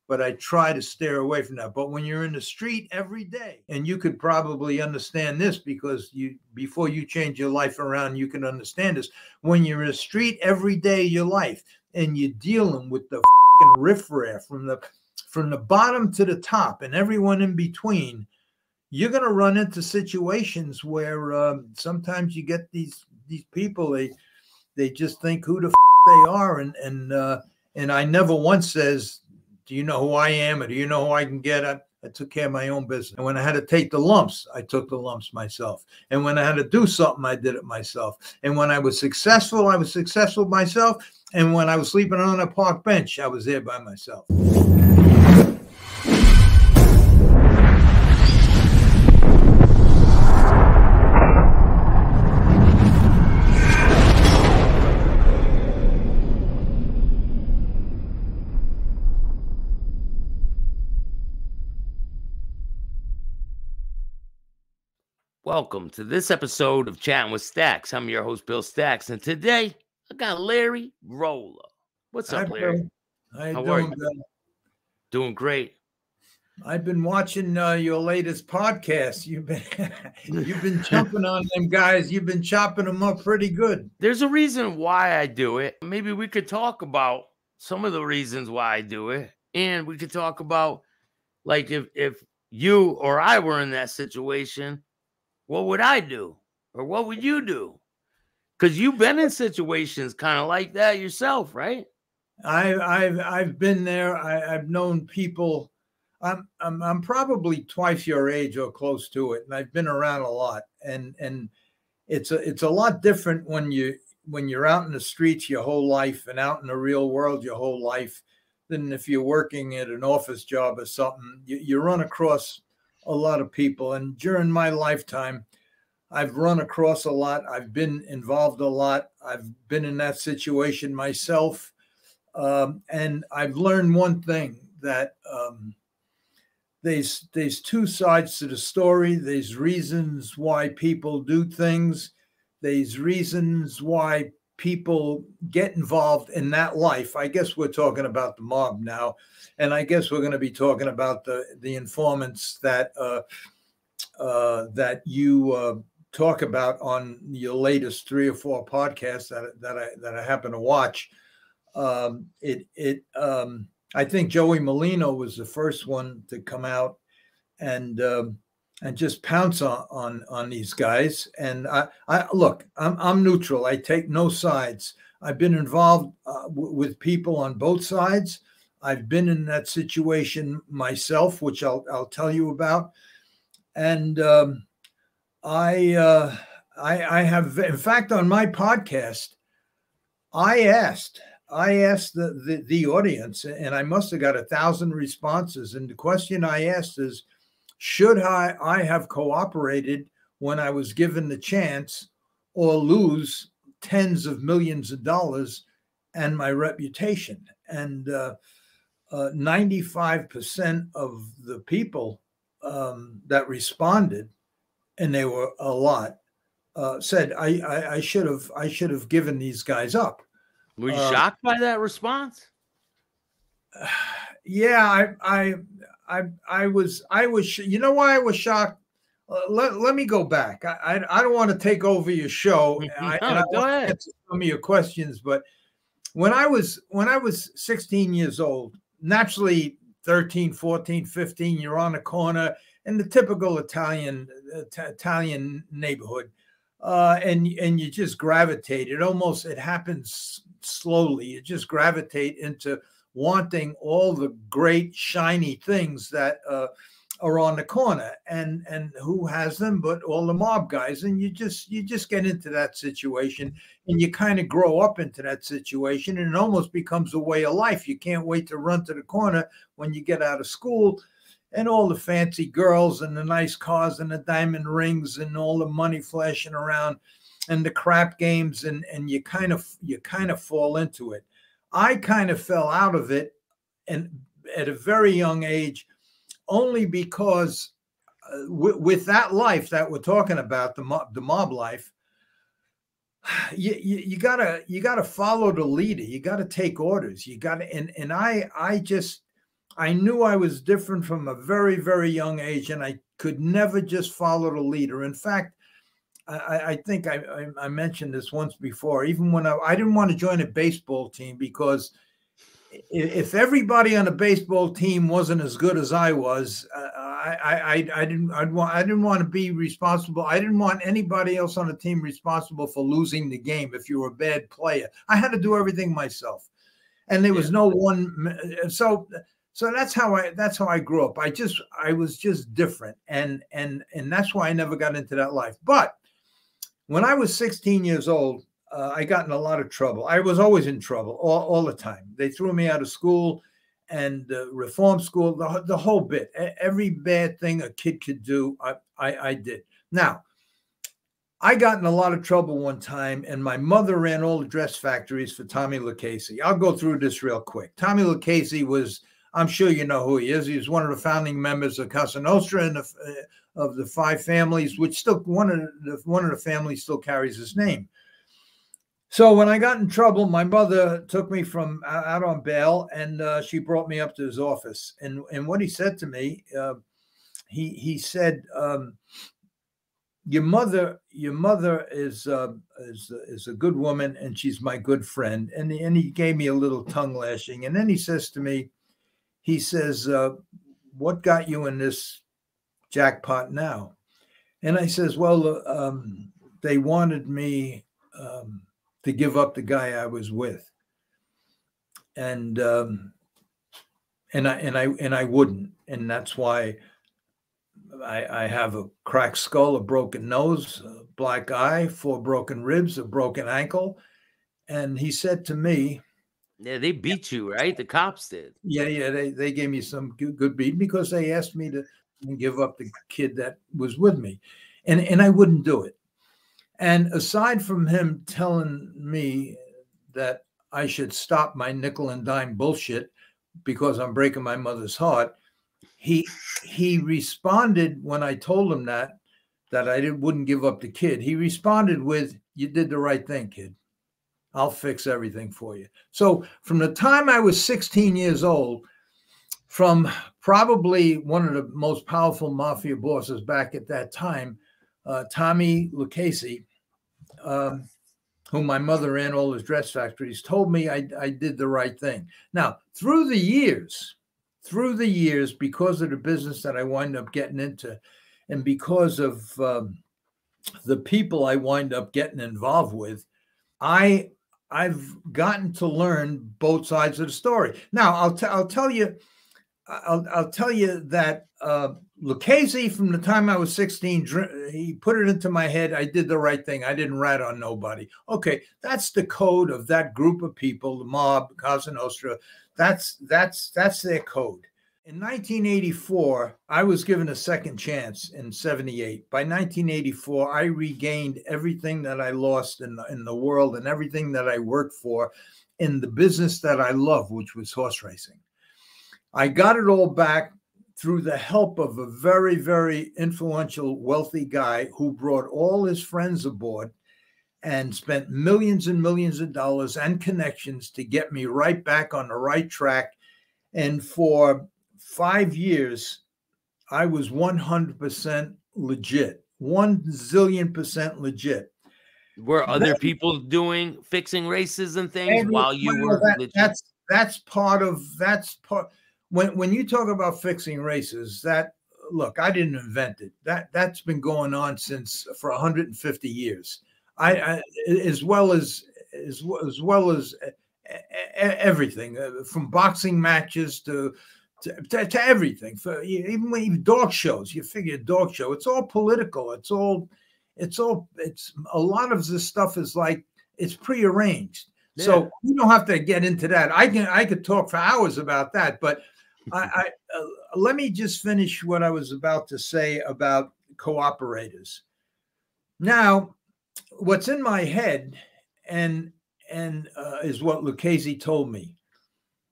but I try to steer away from that. But when you're in the street every day, and you could probably understand this because before you change your life around, you can understand this. When you're in the street every day of your life and you're dealing with the riffraff from the bottom to the top and everyone in between, you're going to run into situations where sometimes you get these people, they just think who the they are, and I never once says, do you know who I am, or do you know who I can get? I took care of my own business. And when I had to take the lumps, I took the lumps myself. And when I had to do something, I did it myself. And when I was successful myself. And when I was sleeping on a park bench, I was there by myself. Welcome to this episode of Chatting with Staxx. I'm your host, Bill Staxx, and today I got Larry Rolla. What's up, Larry? How are you? Doing great. I've been watching your latest podcast. You've been jumping on them guys. You've been chopping them up pretty good. There's a reason why I do it. Maybe we could talk about some of the reasons why I do it, and we could talk about, like, if you or I were in that situation, what would I do? Or what would you do? Because you've been in situations kind of like that yourself, right? I've been there. I've known people. I'm probably twice your age or close to it, and I've been around a lot. And it's a lot different when you're out in the streets your whole life and out in the real world your whole life than if you're working at an office job or something. You run across a lot of people, and during my lifetime, I've run across a lot. I've been involved a lot. I've been in that situation myself, and I've learned one thing, that there's two sides to the story. There's reasons why people do things. There's reasons why people get involved in that life. I guess we're talking about the mob now. And I guess we're going to be talking about the informants that you talk about on your latest 3 or 4 podcasts that I happen to watch. I think Joey Molino was the first one to come out and just pounce on these guys. And I look, I'm neutral. I take no sides. I've been involved with people on both sides. I've been in that situation myself, which I'll tell you about. And I have, in fact, on my podcast, I asked the audience, and I must have got 1,000 responses. And the question I asked is, should I have cooperated when I was given the chance, or lose tens of millions of dollars and my reputation? And 95% of the people that responded, and they were a lot, said I should have given these guys up. Were you shocked by that response? Yeah, I was. You know why I was shocked? Let me go back. I don't want to take over your show. No, go ahead. Answer some of your questions, but when I was 16 years old, naturally 13, 14, 15, you're on a corner in the typical Italian neighborhood, and you just gravitate. It happens slowly. You just gravitate into wanting all the great shiny things that are on the corner, and who has them but all the mob guys. And you just get into that situation, and you kind of grow up into that situation, and it almost becomes a way of life. You can't wait to run to the corner when you get out of school, and all the fancy girls and the nice cars and the diamond rings and all the money flashing around and the crap games, and you kind of fall into it. I kind of fell out of it, and at a very young age, only because with that life that we're talking about, the mob life, you gotta follow the leader. You gotta take orders. You gotta, and I I knew I was different from a very, very young age, and I could never just follow the leader. In fact, I think I mentioned this once before. Even when I didn't want to join a baseball team, because if everybody on a baseball team wasn't as good as I was, I didn't want to be responsible. I didn't want anybody else on the team responsible for losing the game if you were a bad player. I had to do everything myself, and there was no one. So that's how I grew up. I was just different, and that's why I never got into that life. But when I was 16 years old, I got in a lot of trouble. I was always in trouble all the time. They threw me out of school and reform school, the whole bit. Every bad thing a kid could do, I did. Now, I got in a lot of trouble one time, and my mother ran all the dress factories for Tommy Lucchese. I'll go through this real quick. Tommy Lucchese was, I'm sure you know who he is. He was one of the founding members of Casa Nostra and of the five families, which still one of the families still carries his name. So when I got in trouble, my mother took me from out on bail, and she brought me up to his office. And what he said to me, he said, "Your mother is a good woman, and she's my good friend." And he gave me a little tongue lashing, and then he says to me, he says, "What got you in this jackpot now?" And I says, "Well, they wanted me to give up the guy I was with, and I wouldn't, and that's why I have a cracked skull, a broken nose, a black eye, 4 broken ribs, a broken ankle." And he said to me, "Yeah, they beat you, right? The cops did." Yeah, they gave me some good beat because they asked me to give up the kid that was with me, and I wouldn't do it. And aside from him telling me that I should stop my nickel and dime bullshit because I'm breaking my mother's heart, he responded when I told him that I wouldn't give up the kid. He responded with, "You did the right thing, kid. I'll fix everything for you." So from the time I was 16 years old, from probably one of the most powerful mafia bosses back at that time, Tommy Lucchese, whom my mother ran all his dress factories, told me I did the right thing. Now, through the years, because of the business that I wind up getting into, and because of the people I wind up getting involved with, I've gotten to learn both sides of the story. Now, I'll tell you that Lucchese, from the time I was 16, he put it into my head, I did the right thing. I didn't rat on nobody. Okay, that's the code of that group of people, the mob, Cosa Nostra. That's their code. In 1984, I was given a second chance in 78. By 1984, I regained everything that I lost in the world and everything that I worked for in the business that I love, which was horse racing. I got it all back through the help of a very, very influential, wealthy guy who brought all his friends aboard and spent millions and millions of dollars and connections to get me right back on the right track. And for 5 years, I was 100% legit, 1 zillion% legit. Were other people fixing races and things while you were legit? That's part. When you talk about fixing races, look, I didn't invent it. That's been going on for 150 years. As well as everything, from boxing matches to everything, for even dog shows. You figure a dog show, it's all political. It's a lot of this stuff is like, it's prearranged. Yeah. So you don't have to get into that. I could talk for hours about that, but let me just finish what I was about to say about cooperators. Now, what's in my head and is what Lucchese told me.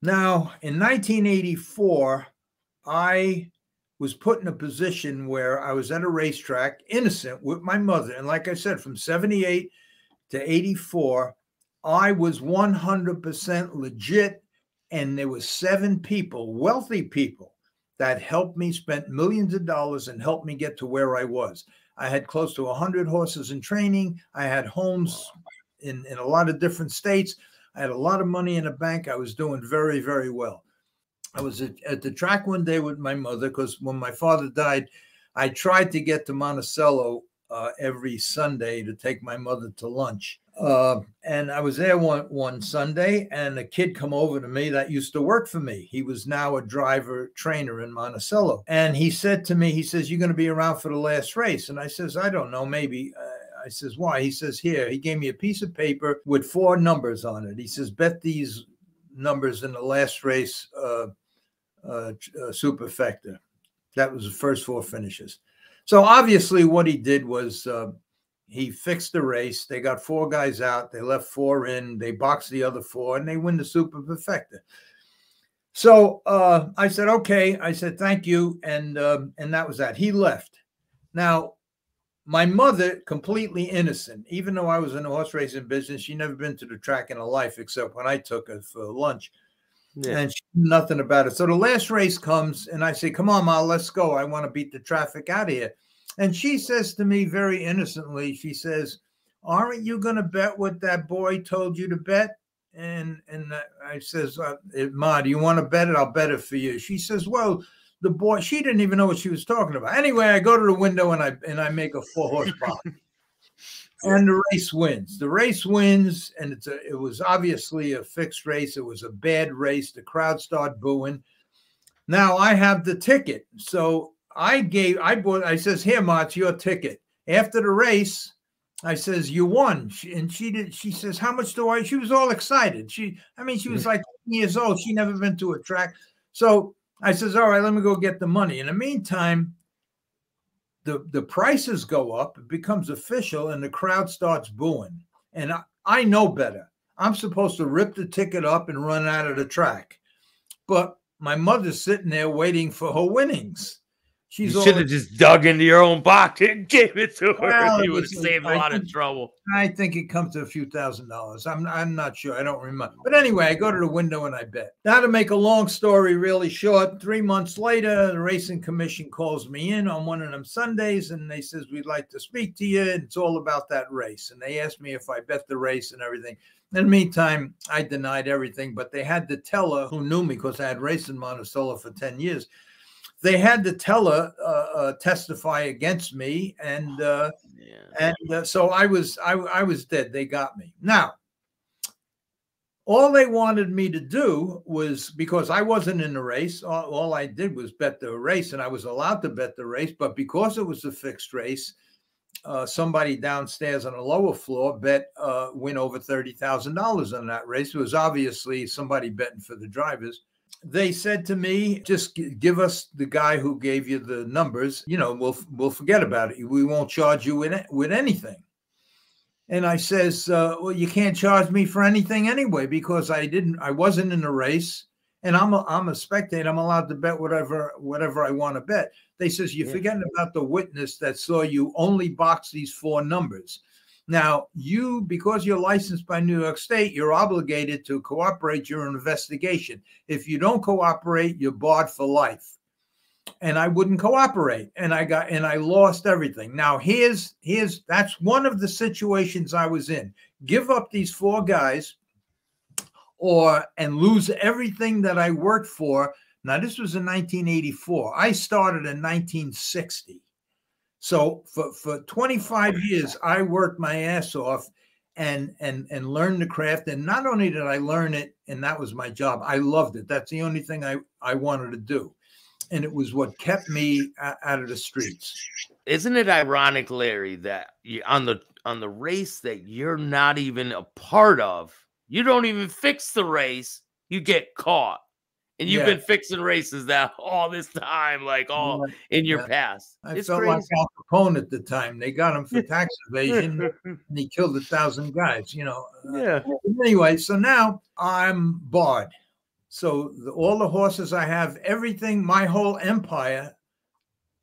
Now, in 1984, I was put in a position where I was at a racetrack, innocent, with my mother. And like I said, from 78 to 84, I was 100% legit And there were 7 people, wealthy people, that helped me, spent millions of dollars and helped me get to where I was. I had close to 100 horses in training. I had homes in a lot of different states. I had a lot of money in the bank. I was doing very, very well. I was at the track one day with my mother because when my father died, I tried to get to Monticello every Sunday to take my mother to lunch. And I was there one Sunday, and a kid come over to me that used to work for me. He was now a driver trainer in Monticello. And he said to me, he says, "You're going to be around for the last race?" And I says, "I don't know, maybe." I says, "Why?" He says, "Here." He gave me a piece of paper with 4 numbers on it. He says, "Bet these numbers in the last race, superfecta." That was the first 4 finishes. So obviously what he did was he fixed the race. They got 4 guys out. They left 4 in. They boxed the other 4, and they win the superfecta. So I said, okay. I said, thank you. And that was that. He left. Now, my mother, completely innocent, even though I was in the horse racing business, she never been to the track in her life except when I took her for lunch. Yeah. And she knew nothing about it. So the last race comes, and I say, "Come on, Ma, let's go. I want to beat the traffic out of here." And she says to me very innocently, she says, "Aren't you going to bet what that boy told you to bet?" And I says, "Ma, do you want to bet it? I'll bet it for you." She says, "Well, the boy," she didn't even know what she was talking about. Anyway, I go to the window and I make a 4-horse box. And the race wins. The race wins, and it was obviously a fixed race. It was a bad race. The crowd started booing. Now I have the ticket. So I says, "Here, Ma, it's your ticket." After the race, I says, "You won." She says, "How much do I?" She was all excited. She was like 10 years old. She never been to a track. So I says, "All right, let me go get the money." In the meantime, the prices go up, it becomes official, and the crowd starts booing. And I know better. I'm supposed to rip the ticket up and run out of the track. But my mother's sitting there waiting for her winnings. You should have just dug into your own pocket and gave it to her. Well, you would have saved a lot of trouble. I think it comes to a few $1,000s. I'm not sure. I don't remember. But anyway, I go to the window and I bet. Now, to make a long story really short, 3 months later, the racing commission calls me in on one of them Sundays, and they says, "We'd like to speak to you." And it's all about that race. And they asked me if I bet the race and everything. In the meantime, I denied everything, but they had the teller who knew me because I had raced in Monticello for 10 years. They had the teller testify against me, and so I was dead. They got me. Now, all they wanted me to do was, because I wasn't in the race, all I did was bet the race, and I was allowed to bet the race. But because it was a fixed race, somebody downstairs on the lower floor bet win over $30,000 on that race. It was obviously somebody betting for the drivers. They said to me, "Just give us the guy who gave you the numbers. You know, we'll forget about it. We won't charge you with anything." And I says, "Well, you can't charge me for anything anyway, because I wasn't in the race, and I'm a spectator. I'm allowed to bet whatever I want to bet." They says, "You're forgetting about the witness that saw you only box these 4 numbers. Now, because you're licensed by New York State, you're obligated to cooperate your investigation. If you don't cooperate, you're barred for life." And I wouldn't cooperate, and I lost everything. Now, that's one of the situations I was in. Give up these 4 guys, and lose everything that I worked for. Now, this was in 1984. I started in 1960. So for 25 years, I worked my ass off and learned the craft. And not only did I learn it, and that was my job, I loved it. That's the only thing I wanted to do. And it was what kept me out of the streets. Isn't it ironic, Larry, that on the race that you're not even a part of, you don't even fix the race, you get caught. And you've been fixing races that all this time, like in your past. I felt like Al Capone at the time. They got him for tax evasion, and he killed 1,000 guys. Anyway, so now I'm barred. So all the horses I have, everything, my whole empire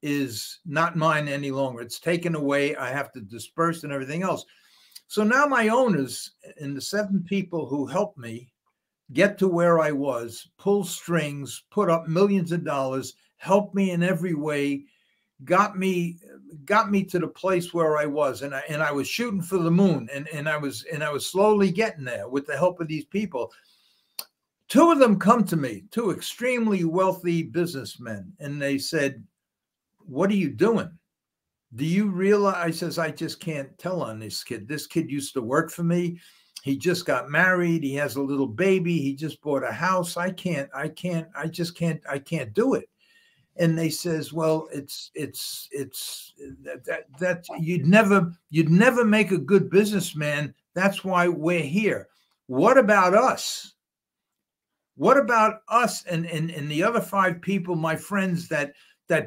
is not mine any longer. It's taken away. I have to disperse and everything else. So now my owners and the 7 people who helped me, get to where I was, pull strings, put up millions of dollars, helped me in every way, got me to the place where I was, and I was shooting for the moon, and I was slowly getting there with the help of these people. Two of them come to me, two extremely wealthy businessmen, and they said, "What are you doing? Do you realize?" I says, "I just can't tell on this kid. This kid used to work for me. He just got married. He has a little baby. He just bought a house. I can't do it." And they says, "Well, it's that you'd never make a good businessman. That's why we're here. What about us? What about us and the other 5 people, my friends, that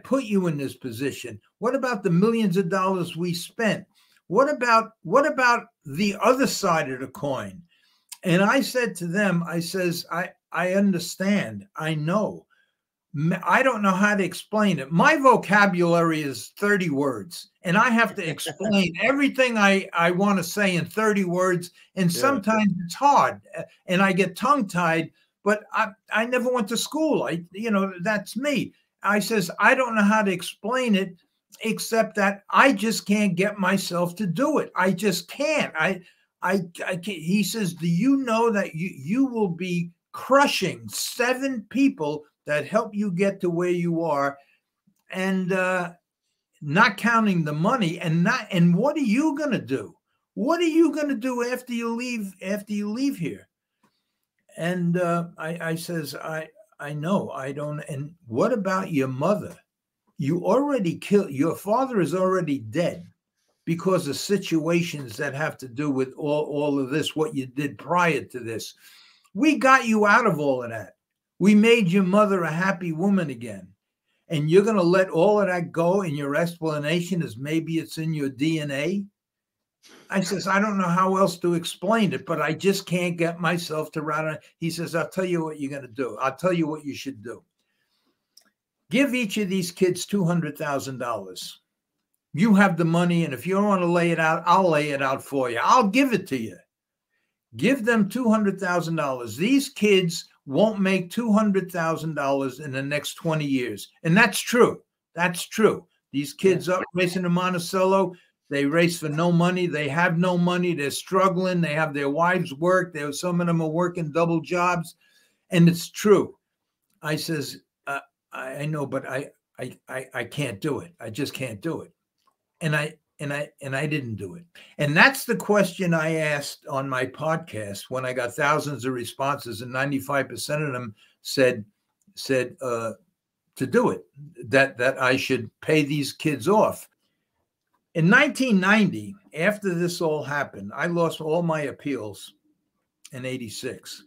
put you in this position? What about the millions of dollars we spent? What about the other side of the coin?" And I said to them, I says, I understand. I know. I don't know how to explain it. My vocabulary is 30 words, and I have to explain everything I want to say in 30 words. And sometimes it's hard, and I get tongue-tied, but I never went to school. That's me. I says, I don't know how to explain it, except that I just can't get myself to do it. I just can't. I can't. He says, do you know that you will be crushing 7 people that help you get to where you are, and not counting the money, and what are you going to do? What are you going to do after you leave here? And I says, I know, I don't. And what about your mother? You already killed, your father is already dead because of situations that have to do with all of this, what you did prior to this. We got you out of all of that. We made your mother a happy woman again. And you're going to let all of that go, and your explanation is maybe it's in your DNA? I says, I don't know how else to explain it, but I just can't get myself to write it. He says, I'll tell you what you're going to do. I'll tell you what you should do. Give each of these kids $200,000. You have the money, and if you don't want to lay it out, I'll lay it out for you. I'll give it to you. Give them $200,000. These kids won't make $200,000 in the next 20 years. And that's true. That's true. These kids up racing in Monticello, they race for no money. They have no money. They're struggling. They have their wives work. Some of them are working double jobs. And it's true. I says, I know, but I can't do it. I just can't do it. And I didn't do it. And that's the question I asked on my podcast when I got thousands of responses, and 95% of them said to do it, that I should pay these kids off. In 1990, after this all happened, I lost all my appeals in 86.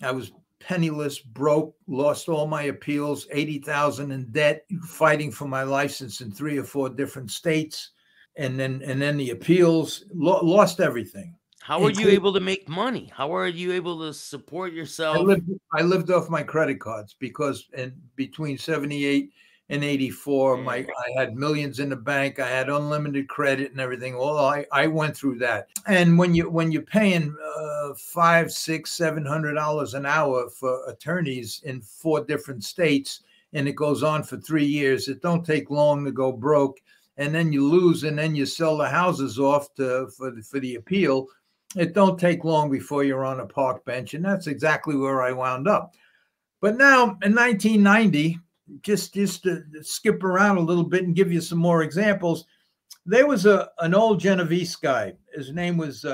I was penniless, broke, lost all my appeals, 80,000 in debt, fighting for my license in 3 or 4 different states. And then the appeals, lost everything. How are you able to make money? How are you able to support yourself? I lived off my credit cards, because between 78 and 84, I had millions in the bank. I had unlimited credit and everything. Well, I went through that. And when you're paying $500, $600, $700 an hour for attorneys in 4 different states, and it goes on for 3 years, it don't take long to go broke. And then you lose, and then you sell the houses off for the appeal. It don't take long before you're on a park bench, and that's exactly where I wound up. But now in 1990, just to skip around a little bit and give you some more examples, there was an old Genovese guy. His name was